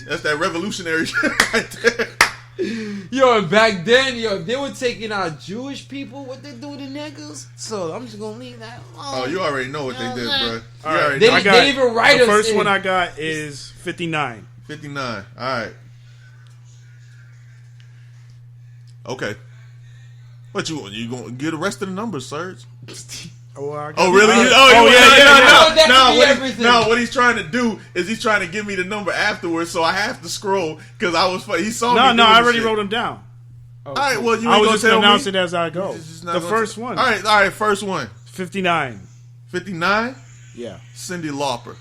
That's that revolutionary shit right there. Yo, and back then, they were taking out Jewish people. What they do to niggas? So I'm just gonna leave that alone. Oh, you already know what they did, bro. All right. They didn't even write the us first in. one I got is 59. 59. All right. Okay. What you gonna get the rest of the numbers, Serge? Oh, really? yeah. No, what he's trying to do is he's trying to give me the number afterwards, so I have to scroll because I was. He saw me. No, I already wrote them down. All right, well, I was just gonna announce it as I go. The first one. All right, first one. 59. 59. Yeah. Cyndi Lauper.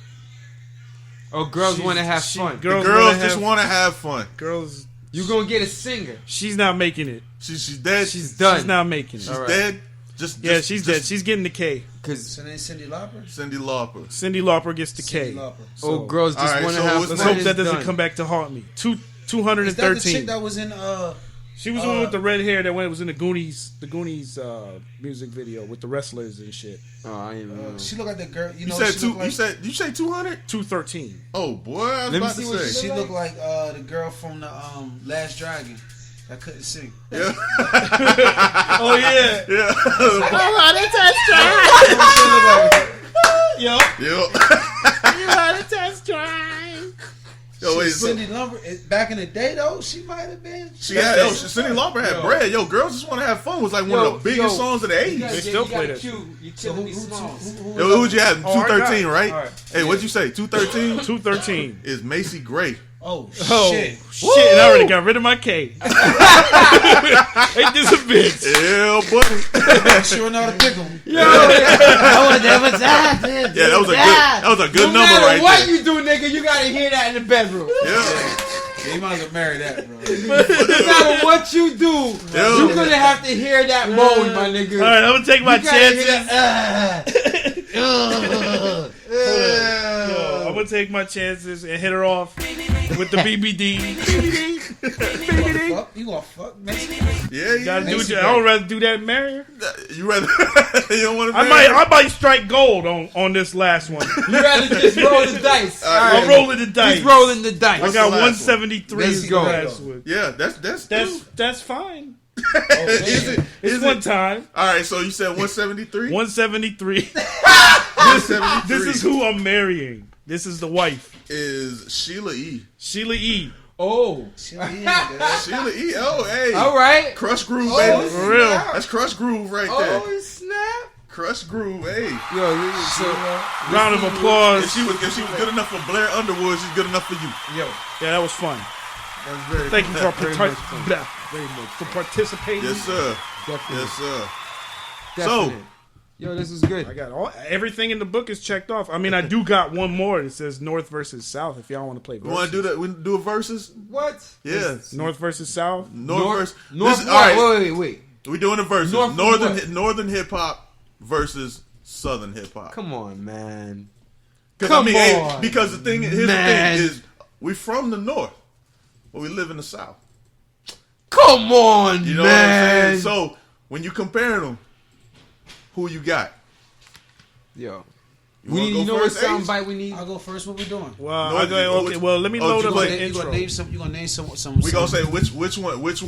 Oh, girls want to have fun. Girls just want to have fun. Girls. You gonna get a singer? She's not making it. She's dead. She's done. She's not making it. She's dead. She's dead. She's getting the K. Cause her name's Cyndi Lauper. Cyndi Lauper gets the K. So, girls just want to have fun. Let's hope that doesn't come back to haunt me. 213. Is that the chick that was in? She was the one with the red hair that was in the Goonies music video with the wrestlers and shit. Oh, I didn't know. She looked like the girl. You said you say 200? 213. Oh boy, I was about to say. She looked like the girl from the Last Dragon. I couldn't sing. Yeah. Oh yeah. Yeah. Yo. You had a test drive. Yo, wait, Cyndi Lauper, back in the day though, she might have been. Cyndi Lauper had bread. Yo, girls just want to have fun. Was like one of the biggest songs of the 80s. They still play that. Yo, who'd you have? 213, right? Hey, what'd you say? 213? 213 is Macy Gray. Oh shit! And I already got rid of my K. Ain't this a bitch? Yeah, buddy. Sure know how to pick them. Yo, I would never die. Yeah, that was a good number right there. No matter what you do, nigga, you gotta hear that in the bedroom. Yeah. You might as well marry that, bro. No matter what you do, you're gonna have to hear that moan, my nigga. All right, I'm gonna take my chances. I'm gonna take my chances and hit her off with the BBD. BBD. You gonna fuck Macy? Yeah, you gotta do it. I would rather do that and marry her. You rather you don't want to marry her? I might strike gold on this last one. You rather just roll the dice. I'm rolling the dice. He's rolling the dice. I got 173. Let's go. Last one. Yeah, that's fine. It's one time. All right, so you said 173? 173. 173. This is who I'm marrying. This is the wife. Is Sheila E. Sheila E. Oh. Sheila E. Oh, hey. All right. Crush Groove, baby. For real. That's Crush Groove right there. Oh, snap. Crush Groove, hey. Yo, round of applause. If she was good enough for Blair Underwood, she's good enough for you. Yo. Yeah, that was fun. Thank you for participating. Yes, sir. Definitely. Yes, sir. Definitely. So, yo, this is good. I got everything in the book is checked off. I mean, I do got one more that says North versus South. If y'all want to play versus. You want to do that? We do a versus? What? Yeah. North versus South. North. All right. Wait. We doing a versus. Northern hip hop versus Southern hip hop. Come on, man. Come on. Because the thing is, we from the North, but we live in the South. Come on, you know man. What I'm saying? So when you compare them, who you got? Yo. You know what soundbite we need? I'll go first. What we doing? Well, let me load up the intro. You gonna name some? We gonna say which one would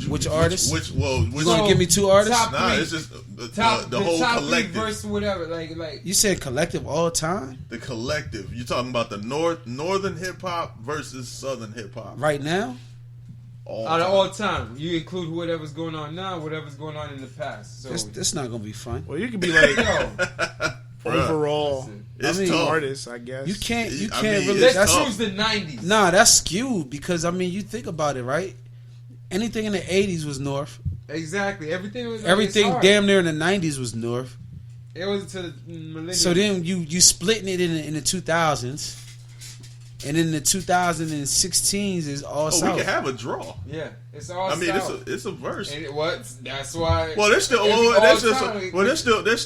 you? Which artist? You gonna give me two artists? It's just the whole collective. Verse, whatever. Like you said, collective all time. The collective. You're talking about the northern hip hop versus southern hip hop right now. All time. You include whatever's going on now, whatever's going on in the past. So that's not gonna be fun. Well, you could be like. Overall, it's tough. Artists, I guess you can't really. Let's choose the 90s. Nah, that's skewed because you think about it, right? Anything in the 80s was North. Exactly. Everything damn near in the 90s was North. It was to the millennium. So then you splitting it in the 2000s, and in the 2016s is all South. We can have a draw. Yeah, it's all. South. It's a verse. And that's why. Well, there's still. There's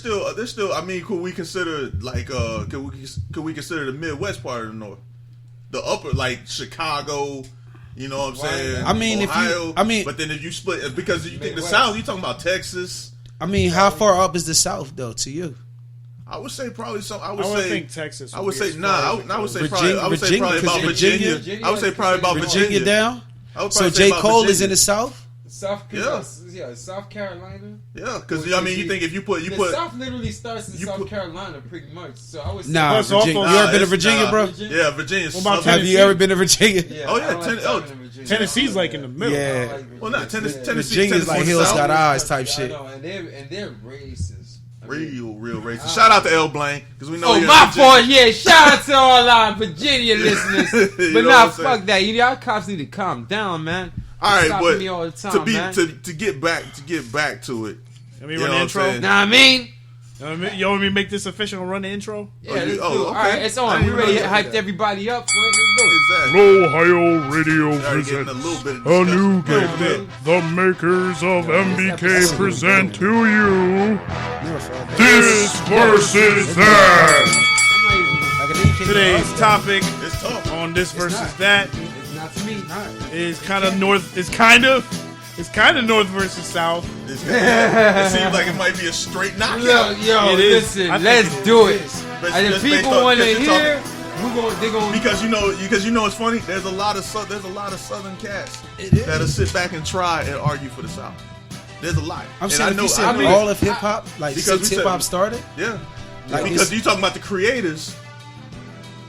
still. I mean, could we consider could we consider the Midwest part of the North, the upper like Chicago? You know what I'm saying? I mean, Ohio, but then if you split because you think the South, you talking about Texas. I mean, how far up is the South though to you? I would say probably some. I would think Texas. I would say I would say Virginia, probably about Virginia. I would say probably about Virginia down. So J. Cole is in the South. South Carolina. Yeah, because I mean, you think if you put South literally starts in South Carolina, pretty much. So I would say Virginia. You ever been to Virginia, bro? Yeah, Virginia. Have you ever been to Virginia? Tennessee's like in the middle. Yeah. Well, not Tennessee. Virginia's like Hills Got Eyes type shit. And they're racist. Real racist. Shout out to L. Blaine because we know. Oh, my fault. Yeah, shout out to all our Virginia listeners. But nah, fuck that. Y'all cops need to calm down, man. All right, but me all the time, to get back to it. Let me run the intro. Nah, I mean. You want me to make this official? Run the intro? Yeah, let's do it. All right, it's on. We already hyped everybody up for it. Let's do it. FLOHIO Radio presents a new game. The makers of MBK present to you This versus That. Today's topic on This versus That is kind of north. It's kind of north versus south. It seems like it might be a straight knockout. Yo, listen, let's do it. And if people want to hear, they're going because you know it's funny. There's a lot of Southern cats that'll sit back and try and argue for the South. There's a lot. I'm saying, all of hip hop, like since hip hop started. Yeah, because you talking about the creators.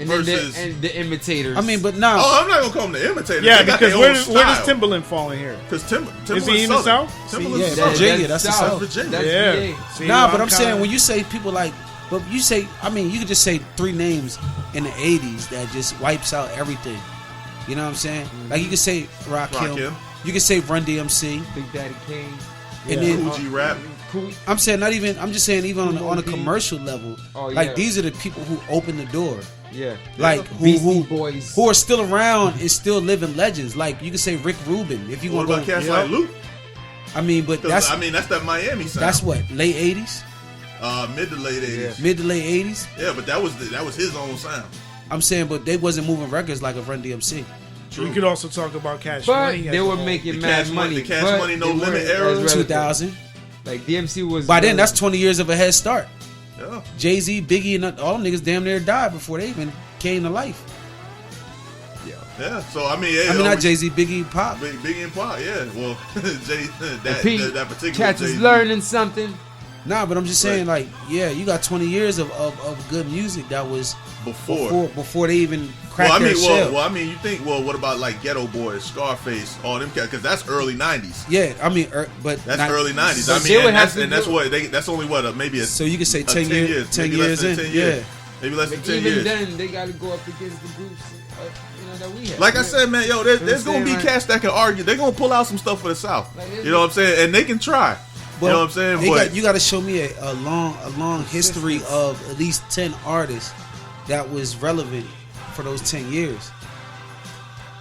And the imitators. I mean, but now. Oh, I'm not gonna call them the imitators. Yeah, because where does Timbaland fall in here? Because Timbaland is he in the South? Timbaland's Virginia. That's the South. Virginia. Yeah. Nah, but I'm saying when you say people like, but you say, I mean, you could just say 3 names in the '80s that just wipes out everything. You know what I'm saying? Like you could say Rakim. You could say Run DMC. Big Daddy Kane. And then Coogee Rap. I'm saying not even. I'm just saying even on a commercial level. Like these are the people who open the door. Yeah, like who boys who are still around and still living legends. Like you can say Rick Rubin if you want to go. Cats like Luke? I mean, but that's that Miami sound. That's what late '80s, mid to late '80s, mid to late '80s. Yeah, but that was his own sound. I'm saying, but they wasn't moving records like a Run DMC. True. We could also talk about Cash but Money. They were making mad money. The Cash Money No Limit era, 2000. Like DMC was. By then, that's 20 years of a head start. Yeah. Jay-Z, Biggie, and all them niggas damn near died before they even came to life. Yeah. So I mean, not Jay-Z, Biggie, Pop. Biggie and Pop. Yeah. Well, that particular Cats Jay-Z. is learning something. Nah, but I'm just saying, like, yeah, you got 20 years of good music that was before they even cracked their shell. Well, I mean, you think, what about like Ghetto Boys, Scarface, all them cats? Because that's early '90s. Yeah, I mean, but that's early '90s. So I mean, that's only maybe a. So you can say 10 years. 10 years in, yeah, maybe less than 10 even years. Then they got to go up against the groups. That we have. Like I said, man, there's gonna be cats that can argue. They're gonna pull out some stuff for the South. You know what I'm saying? And they can try. You know what I'm saying? But you got to show me a long history of at least 10 artists that was relevant for those 10 years.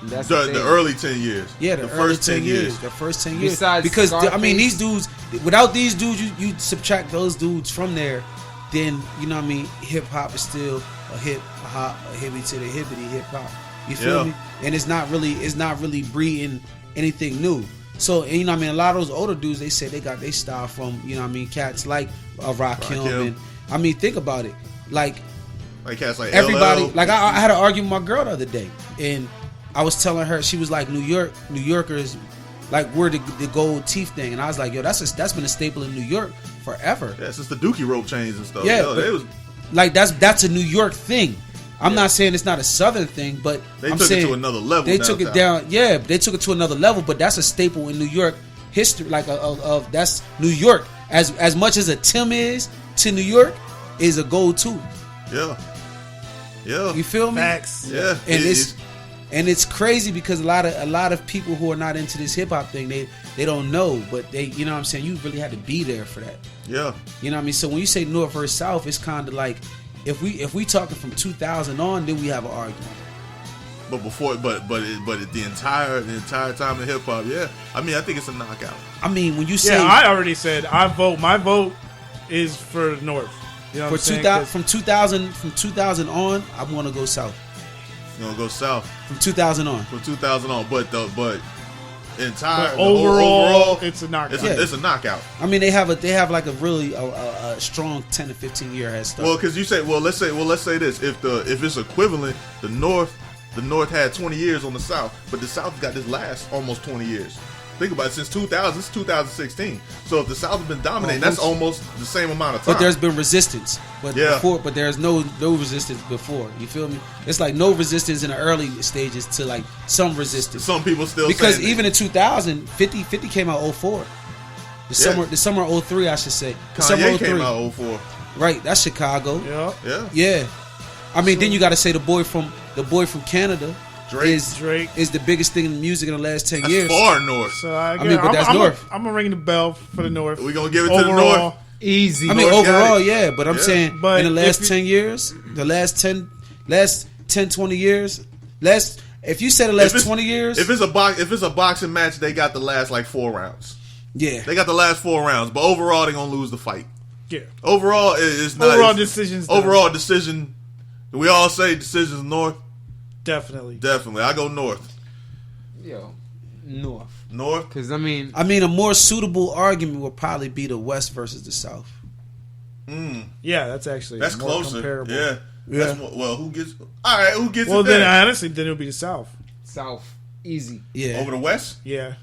That's the early 10 years. Yeah, the first 10 years. The first 10 years. Besides because Scarface, I mean, these dudes. Without these dudes, you subtract those dudes from there. Then you know what I mean. Hip hop is still a hip hop, a hippie to the hippity hip hop. You feel me? And it's not really breeding anything new. So, and, you know what I mean, a lot of those older dudes, they say they got their style from, you know what I mean, cats like Rakim. And I mean, think about it. Like cats like everybody, LL. like I had an argument with my girl the other day. And I was telling her, she was like, New Yorkers, like, we're the gold teeth thing. And I was like, yo, that's been a staple in New York forever. Yeah, since the Dookie rope chains and stuff. Yeah, like, that's a New York thing. I'm not saying it's not a Southern thing, but I'm took it to another level. They took it down. Yeah, they took it to another level. But that's a staple in New York history. Like of that's New York. As much as a Tim is to New York, is a gold too. Yeah. You feel me? Facts. Yeah. And it's crazy because a lot of people who are not into this hip hop thing, they don't know, but they, you know what I'm saying, you really had to be there for that. Yeah. You know what I mean? So when you say North versus South, it's kind of like. If we talking from 2000 on, then we have an argument. But before, but the entire time in hip hop, yeah. I mean, I think it's a knockout. I mean, when you say, I already said I vote. My vote is for the North. You know for 2000 from 2000 on, I'm gonna go South. You gonna go South from 2000 on. From 2000 on, but entire overall, it's a knockout. It's a knockout. I mean, they have like a really a strong 10 to 15 year head start. Well, because you say, let's say this: if it's equivalent, the North had 20 years on the South, but the South got this last almost 20 years. Think about it, since 2000, it's 2016. So if the South has been dominating, that's almost the same amount of time. But there's been resistance. But there's no resistance before. You feel me? It's like no resistance in the early stages to like some resistance. Some people still because even in 2000, 50 came out 04. The summer 03, I should say. The Kanye came out 04. Right, that's Chicago. Yeah. I mean, then you got to say the boy from Canada. Drake is the biggest thing in music in the last 10 years. Far north. So but that's north. I'm gonna ring the bell for the North. We're gonna give it to the North. Easy. I mean, overall, yeah. But I'm saying but in the last 10 years, the last 10, 20 years, if you said the last 20 years, if it's a boxing match, they got the last like 4 rounds. Yeah, they got the last 4 rounds, but overall they're gonna lose the fight. Yeah. Overall, it's not overall decisions. Overall decision. We all say decisions North. Definitely. I go North. Yo, North. Because I mean, a more suitable argument would probably be the West versus the South. Yeah, that's actually more closer. Comparable. Yeah. That's who gets? All right, who gets? Well, it then honestly, then it'll be the South. South, easy. Yeah. Over the West. Yeah.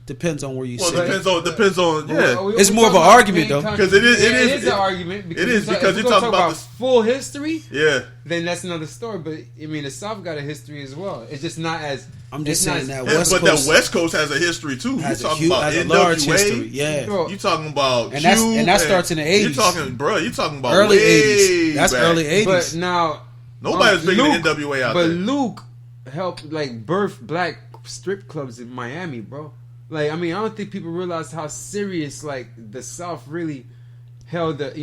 Depends on where you sit. Well, depends on. Yeah. It's more of an argument though, because it is an argument. Because you're talking about full history. Yeah. Then that's another story. But I mean, the South got a history as well. It's just not as. I'm just saying that West Coast. But that West Coast has a history too. You're talking about NWA. Large history. Yeah. You're talking about and that starts in the 80s. You're talking about early way 80s. That's back. early 80s. But now nobody's bigger than NWA out there. But Luke helped like birth black strip clubs in Miami, bro. Like, I mean, I don't think people realize how serious like the South really held it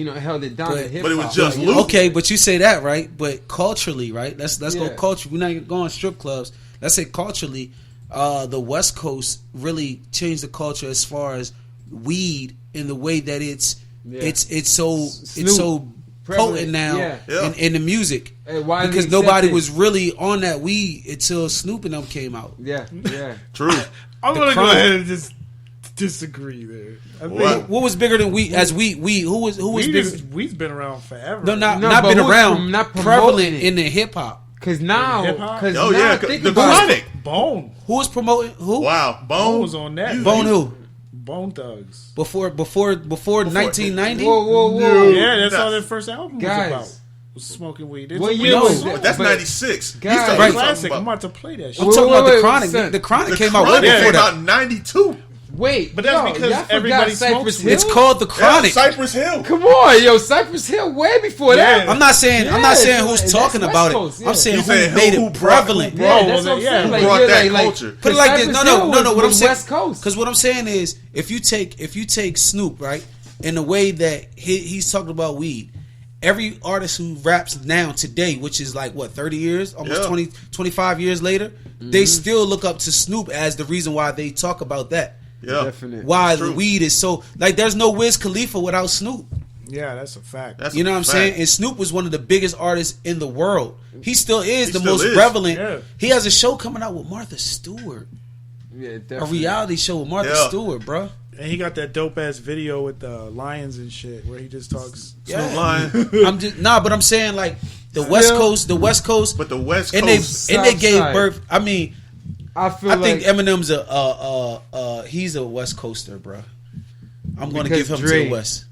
down to hip hop. But it was just Luke. Okay, but you say that, right? But culturally, right? Let's go culture. We're not going strip clubs. Let's say culturally, the West Coast really changed the culture as far as weed in the way that it's so potent now in the music. Because nobody was really on that weed until Snoop and them came out. Yeah. True. I'm going to go ahead and just disagree there. I think what was bigger than weed? As weed, who was bigger? Weed's been around forever. Not been around. Not prevalent in the hip hop. Because now, the Chronic. Bone. Who was promoting who? Wow, Bone was on that. Bone who? Bone Thugs. Before 1990. Whoa. Yeah, that's all their first album was about. Smoking weed. That's 96. Guys, right. Classic. I'm about to play that shit. I'm talking about the Chronic. The Chronic came out way before that. Came out 92. Wait, but that's because everybody smokes. It's called the Chronic. Cypress Hill. Come on, Cypress Hill way before that. I'm not saying who's talking about it. I'm saying who made it prevalent. That's what I'm saying. Who brought that culture? Put it like this. No. What I'm saying, West Coast. Because what I'm saying is, if you take Snoop, right, in the way that he's talking about weed. Every artist who raps now today, which is like 30 years, almost 25 years later, they still look up to Snoop as the reason why they talk about that. Yeah, definitely. Why the weed is so there's no Wiz Khalifa without Snoop. Yeah, that's a fact. You know what I'm saying? And Snoop was one of the biggest artists in the world. He still is the most prevalent. Yeah. He has a show coming out with Martha Stewart. Yeah, definitely. A reality show with Martha Stewart, bro. And he got that dope ass video with the lions and shit where he just talks. Yeah, lion. But I'm saying like the West Coast, but the West Coast, and they gave birth. I mean, I think Eminem's he's a West Coaster, bro. I'm going to give him to the West.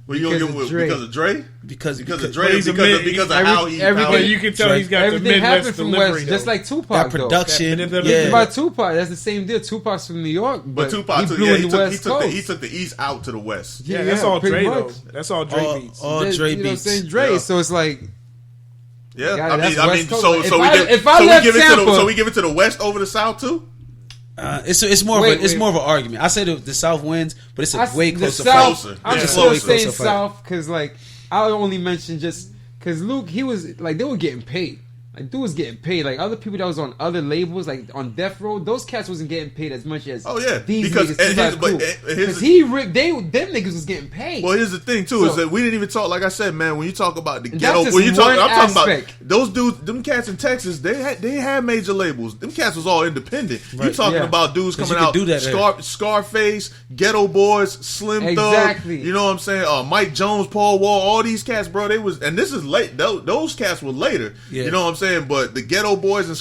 Well, you gonna give him because of Dre? Because of Dre, because of how he everything you can tell he's got everything the happened Midwest from delivery. West, just like Tupac. That production, About Tupac, that's the same deal. Tupac's from New York, but Tupac he took the East out to the West. Yeah, that's all Dre though. That's all Dre beats. All Dre beats. You know what I'm saying? Dre. So it's like. Yeah, God, I mean, so we give it to the West over the South too. It's more of an argument. I say the South wins, but it's a way closer fight. I'm still saying South because like I only mentioned just because Luke, he was like they were getting paid. Like, dude was getting paid. Like, other people that was on other labels, like on Death Row, those cats wasn't getting paid as much as these because niggas. Because them niggas was getting paid. Well, here's the thing too, is that we didn't even talk. Like I said, man, when you talk about the ghetto, I'm talking about those dudes, them cats in Texas. They had major labels. Them cats was all independent. Right. You talking about dudes coming out, Scarface, Ghetto Boys, Slim Thug. You know what I'm saying? Mike Jones, Paul Wall, all these cats, bro. They was, and this is late. Those cats were later. Yeah. You know what I'm saying? But the Ghetto Boys and